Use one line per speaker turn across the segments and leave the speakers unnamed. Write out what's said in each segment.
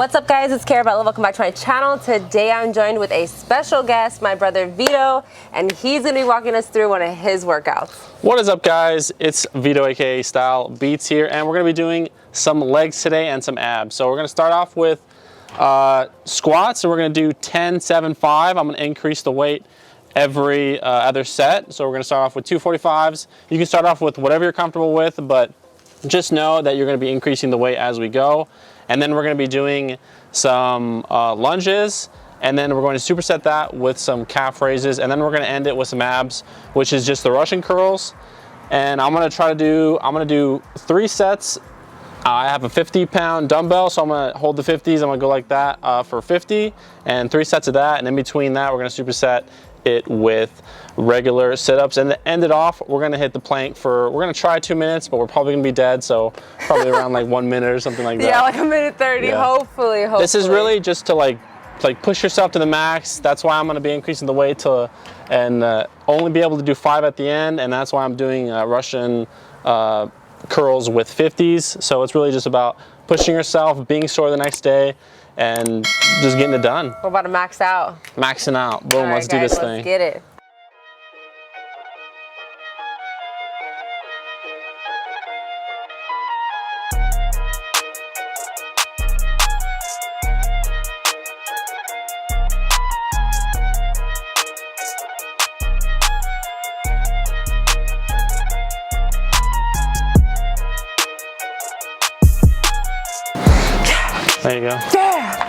What's up guys, it's Carabella. Welcome back to my channel. Today I'm joined with a special guest, my brother Vito, and he's going to be walking us through one of his workouts.
What is up guys, it's Vito aka Style Beats here, and we're going to be doing some legs today and some abs. So we're going to start off with squats, and we're going to do 10, 7, 5. I'm going to increase the weight every other set. So we're going to start off with 245s. You can start off with whatever you're comfortable with, but just know that you're going to be increasing the weight as we go. And then we're going to be doing some lunges, and then we're going to superset that with some calf raises, and then we're going to end it with some abs, which is just the Russian curls. And I'm going to do 3 sets. I have a 50-pound dumbbell, so I'm going to hold the 50s. I'm going to go like that for 50, and 3 sets of that. And in between that, we're going to superset it with regular sit-ups, and to end it off, we're going to hit the plank for, we're going to try 2 minutes, but we're probably going to be dead, so probably around like 1 minute or something like that.
Yeah, like a minute 30, yeah. Hopefully.
This is really just to like push yourself to the max. That's why I'm going to be increasing the weight to, and only be able to do 5 at the end, and that's why I'm doing Russian curls with 50s. So it's really just about pushing yourself, being sore the next day, and just getting it done.
We're about to max out.
Maxing out. Boom,
right,
let's
guys,
do this
let's
thing.
Get it.
There you go.
Yeah!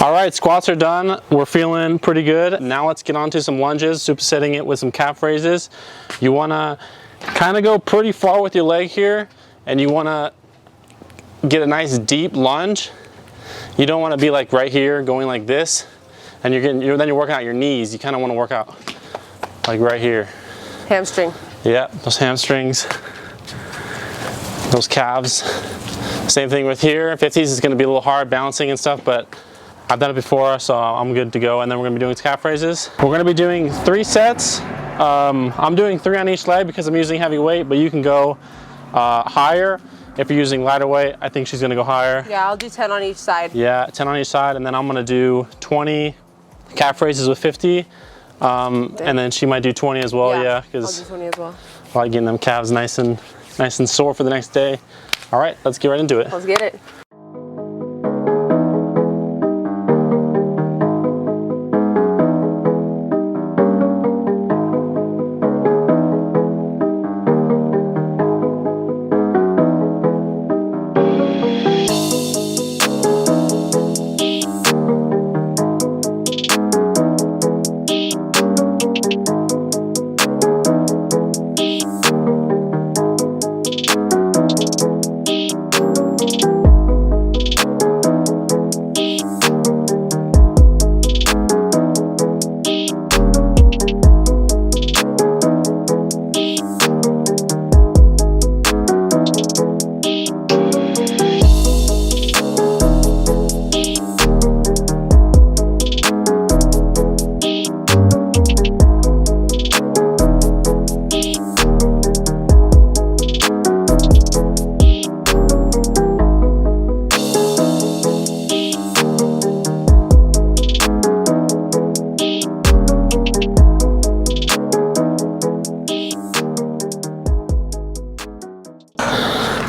All right, squats are done. We're feeling pretty good. Now let's get on to some lunges, supersetting it with some calf raises. You wanna kind of go pretty far with your leg here, and you wanna get a nice deep lunge. You don't wanna be like right here, going like this, and then you're working out your knees. You kind of wanna work out like right here.
Hamstring.
Yeah, those hamstrings, those calves. Same thing with here. 50s is gonna be a little hard balancing and stuff, but I've done it before, so I'm good to go. And then we're gonna be doing calf raises. We're gonna be doing 3 sets. I'm doing 3 on each leg because I'm using heavy weight, but you can go higher if you're using lighter weight. I think she's gonna go higher.
Yeah, I'll do 10 on each side.
Yeah, 10 on each side, and then I'm gonna do 20 calf raises with 50. And then she might do 20 as well, yeah, because
I'll do 20 as well.
I like getting them calves nice and sore for the next day. All right, let's get right into it.
Let's get it.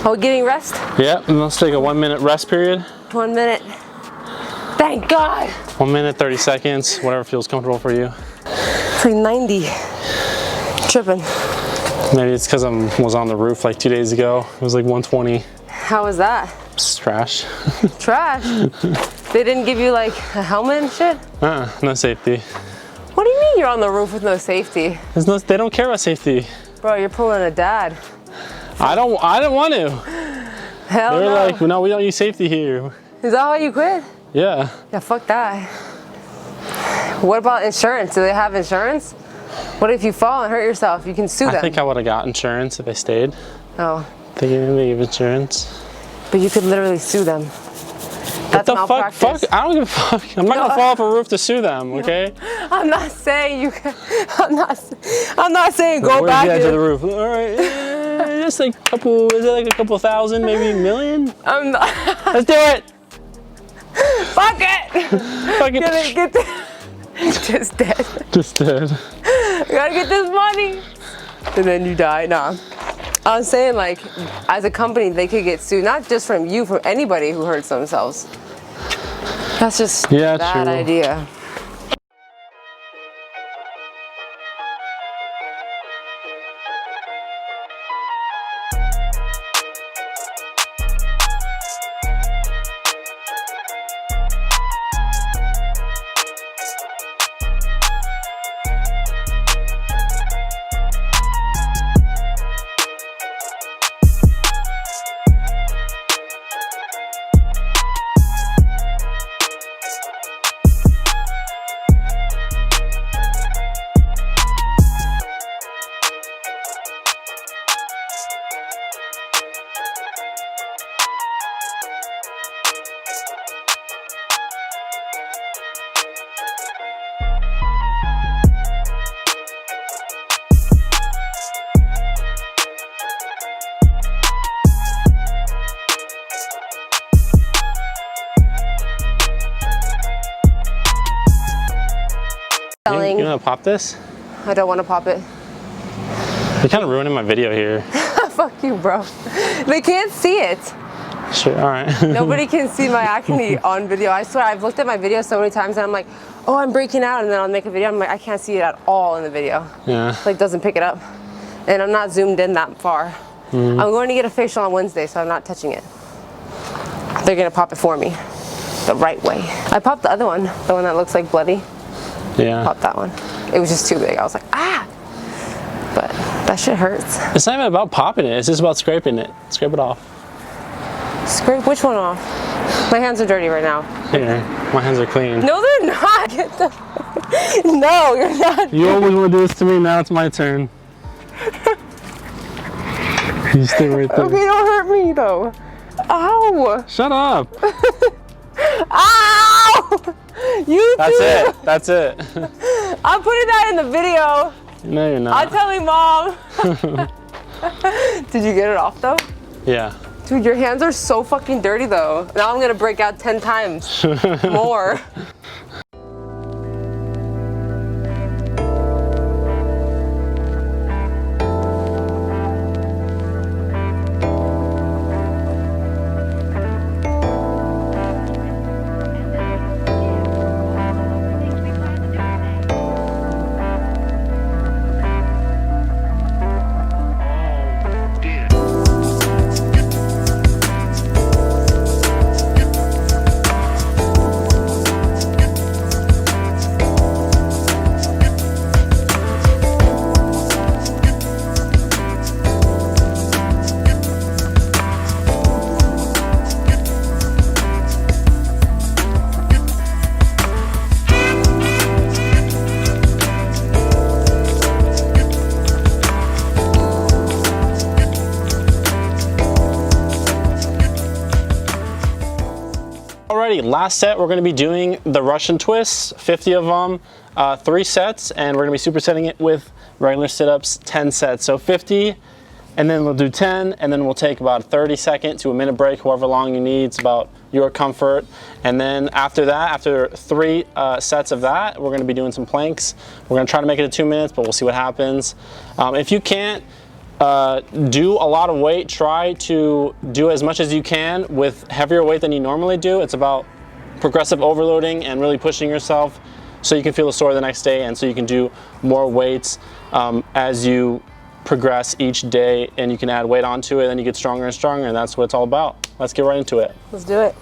Are we getting rest?
Yeah, and let's take a 1 minute rest period.
1 minute. Thank God.
1 minute, 30 seconds, whatever feels comfortable for you.
It's like 90. Tripping.
Maybe it's because I was on the roof like 2 days ago. It was like 120.
How was that?
It's trash.
Trash? They didn't give you like a helmet and shit?
No safety.
What do you mean you're on the roof with no safety?
They don't care about safety.
Bro, you're pulling a dad.
I don't want to.
Hell
They were
no.
like, no, we don't use safety here.
Is that why you quit?
Yeah.
Yeah, fuck that. What about insurance? Do they have insurance? What if you fall and hurt yourself? You can sue them.
I think I would have got insurance if I stayed.
Oh.
They gave insurance.
But you could literally sue them. That's
What the
malpractice.
fuck? I don't give a fuck. I'm not gonna fall off a roof to sue them, okay?
I'm not saying you can. I'm not saying go
Where's
back
the edge
and-
of the roof? All right, just like a couple. Is it like a couple thousand, maybe a million?
I'm not.
Let's do it.
Fuck it.
Fuck it.
Get this. Just dead.
Just dead.
I gotta get this money. And then you die. Nah. I was saying, like, as a company, they could get sued, not just from you, from anybody who hurts themselves. That's just a bad idea.
You wanna pop this?
I don't want to pop it.
You're kind of ruining my video here.
Fuck you, bro. They can't see it.
Sure, all right.
Nobody can see my acne on video. I swear, I've looked at my video so many times and I'm like, oh, I'm breaking out, and then I'll make a video. I'm like, I can't see it at all in the video.
Yeah.
Like, doesn't pick it up. And I'm not zoomed in that far. I'm going to get a facial on Wednesday, so I'm not touching it. They're gonna pop it for me, the right way. I popped the other one, the one that looks like bloody.
Yeah.
Popped that one. It was just too big. I was like, ah! But that shit hurts.
It's not even about popping it. It's just about scraping it. Scrape it off.
Scrape which one off? My hands are dirty right now.
Here, my hands are clean.
No, they're not. Get the... No, you're not.
You always want to do this to me. Now it's my turn. You stay right there.
Okay, don't hurt me though. Ow!
Shut up.
Ow! You
That's
too.
it. That's it.
I'm putting that in the video.
No, you're not.
I'll tell you, Mom. Did you get it off though?
Yeah.
Dude, your hands are so fucking dirty though. Now I'm gonna break out 10 times more.
Alrighty, last set we're going to be doing the Russian twists, 50 of them, 3 sets, and we're going to be supersetting it with regular sit-ups, 10 sets. So 50, and then we'll do 10, and then we'll take about a 30-second to a minute break, however long you need. It's about your comfort. And then after that, after 3 sets of that, we're going to be doing some planks. We're going to try to make it to 2 minutes, but we'll see what happens. If you can't do a lot of weight, try to do as much as you can with heavier weight than you normally do. It's about progressive overloading and really pushing yourself so you can feel sore the next day, and so you can do more weights as you progress each day, and you can add weight onto it, and you get stronger and stronger, and that's what it's all about. Let's get right into it.
Let's do it.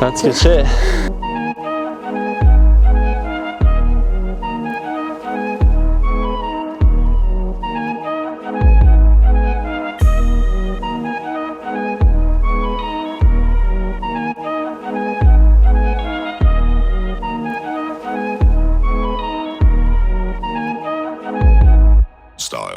That's good shit.
Style.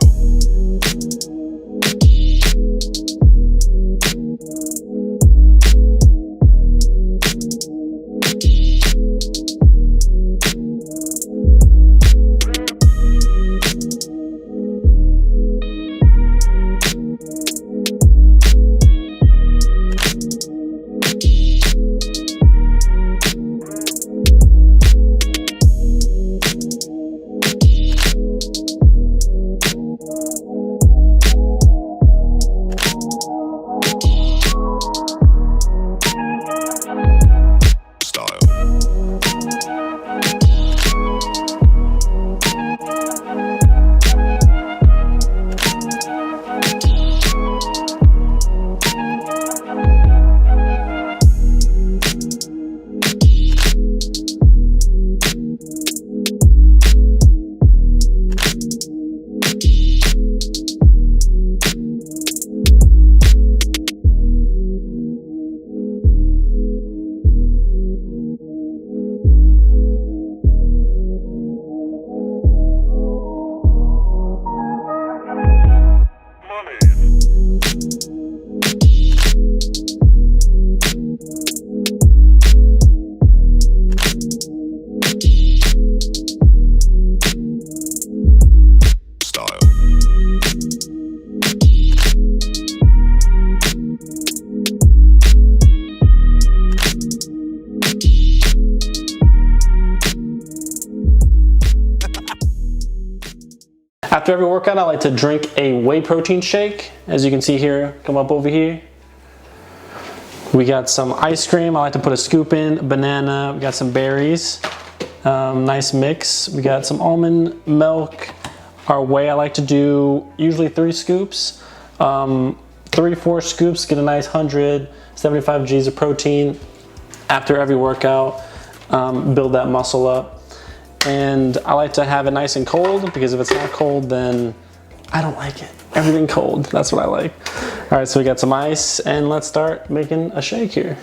After every workout, I like to drink a whey protein shake. As you can see here, come up over here. We got some ice cream. I like to put a scoop in, banana. We got some berries. Nice mix. We got some almond milk. Our whey, I like to do usually 3 scoops. 3-4 scoops, get a nice 175 G's of protein after every workout. Build that muscle up. And I like to have it nice and cold, because if it's not cold, then I don't like it. Everything cold, that's what I like. All right, so we got some ice, and let's start making a shake here.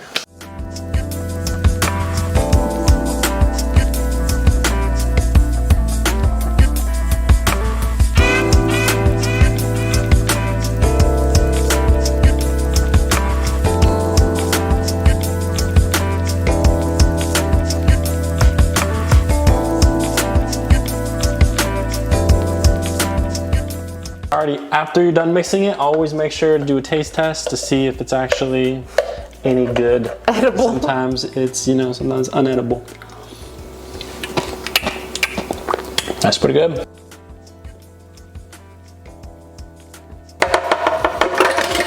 Alrighty, after you're done mixing it, always make sure to do a taste test to see if it's actually any good.
Edible.
Sometimes it's, you know, sometimes unedible. That's pretty good.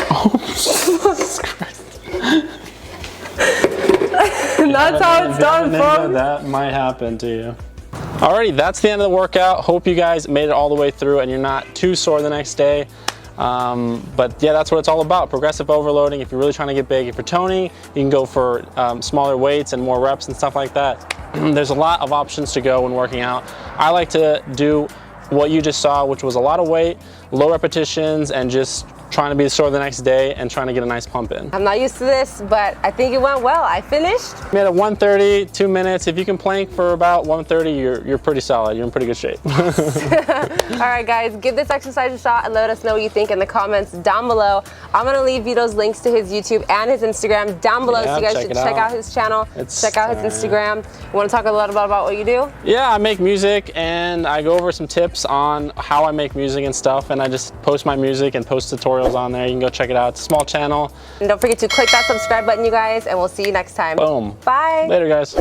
Oh, Jesus Christ.
That's how it's done, folks.
That might happen to you. Alrighty, that's the end of the workout. Hope you guys made it all the way through and you're not too sore the next day. But yeah, that's what it's all about. Progressive overloading. If you're really trying to get big, if you're toning, you can go for smaller weights and more reps and stuff like that. There's a lot of options to go when working out. I like to do what you just saw, which was a lot of weight, low repetitions, and just trying to be sore the next day and trying to get a nice pump in.
I'm not used to this, but I think it went well. I finished.
Made it 1:30, 2 minutes. If you can plank for about 1:30, you're pretty solid. You're in pretty good shape.
All right, guys, give this exercise a shot and let us know what you think in the comments down below. I'm gonna leave Vito's links to his YouTube and his Instagram down below, so you guys should check out his channel, check out his Instagram. You want to talk a lot about what you do?
Yeah, I make music, and I go over some tips on how I make music and stuff, and I just post my music and post tutorials on there. You can go check it out. It's a small channel.
And don't forget to click that subscribe button, you guys, and we'll see you next time.
Boom.
Bye.
Later, guys.